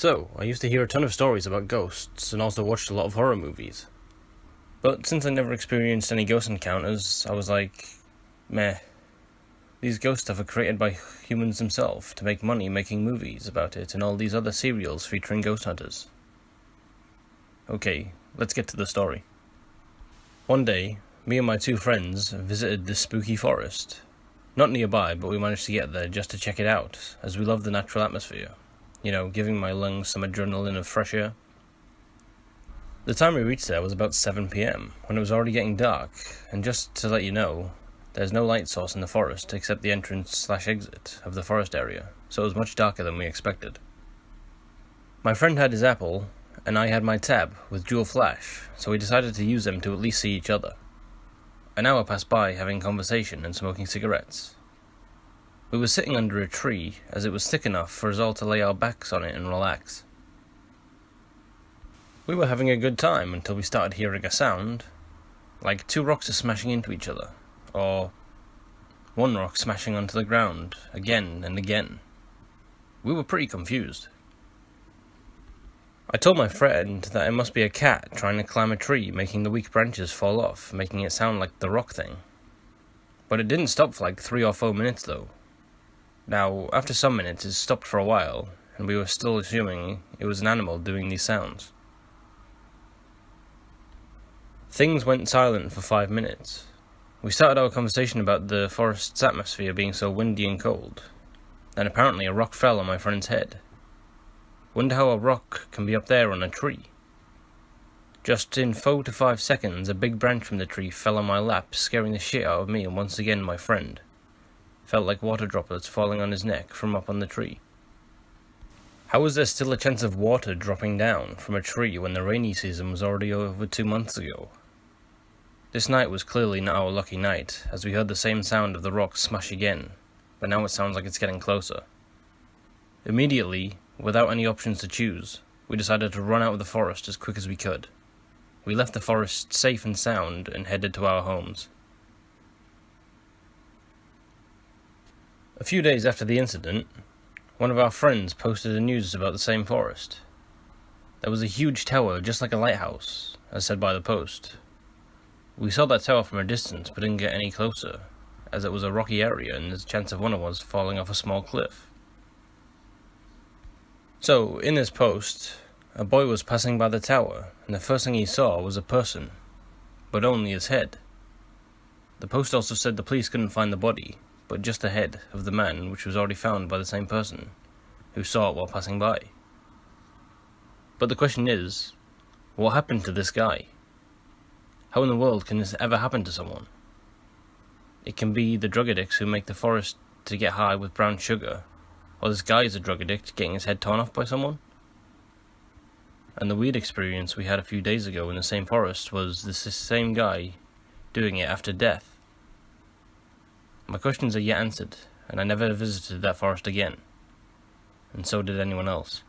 So, I used to hear a ton of stories about ghosts, and also watched a lot of horror movies. But since I never experienced any ghost encounters, I was like, meh. These ghost stuff are created by humans themselves to make money making movies about it and all these other serials featuring ghost hunters. Okay, let's get to the story. One day, me and my two friends visited this spooky forest. Not nearby, but we managed to get there just to check it out, as we love the natural atmosphere. You know, giving my lungs some adrenaline of fresh air. The time we reached there was about 7 PM, when it was already getting dark, and just to let you know, there's no light source in the forest except the entrance/exit of the forest area, so it was much darker than we expected. My friend had his Apple, and I had my Tab with dual flash, so we decided to use them to at least see each other. An hour passed by having conversation and smoking cigarettes. We were sitting under a tree, as it was thick enough for us all to lay our backs on it and relax. We were having a good time until we started hearing a sound, like two rocks are smashing into each other, or one rock smashing onto the ground, again and again. We were pretty confused. I told my friend that it must be a cat trying to climb a tree, making the weak branches fall off, making it sound like the rock thing. But it didn't stop for like 3 or 4 minutes though. Now, after some minutes it stopped for a while, and we were still assuming it was an animal doing these sounds. Things went silent for 5 minutes. We started our conversation about the forest's atmosphere being so windy and cold. Then apparently a rock fell on my friend's head. Wonder how a rock can be up there on a tree. Just in 4 to 5 seconds, a big branch from the tree fell on my lap, scaring the shit out of me and once again my friend. Felt like water droplets falling on his neck from up on the tree. How was there still a chance of water dropping down from a tree when the rainy season was already over 2 months ago? This night was clearly not our lucky night, as we heard the same sound of the rocks smash again, but now it sounds like it's getting closer. Immediately, without any options to choose, we decided to run out of the forest as quick as we could. We left the forest safe and sound and headed to our homes. A few days after the incident, one of our friends posted the news about the same forest. There was a huge tower just like a lighthouse, as said by the post. We saw that tower from a distance but didn't get any closer, as it was a rocky area and there's a chance of one of us falling off a small cliff. So, in this post, a boy was passing by the tower, and the first thing he saw was a person, but only his head. The post also said the police couldn't find the body, but just the head of the man, which was already found by the same person, who saw it while passing by. But the question is, what happened to this guy? How in the world can this ever happen to someone? It can be the drug addicts who make the forest to get high with brown sugar, or this guy is a drug addict getting his head torn off by someone. And the weird experience we had a few days ago in the same forest was this same guy doing it after death. My questions are yet answered, and I never visited that forest again, and so did anyone else.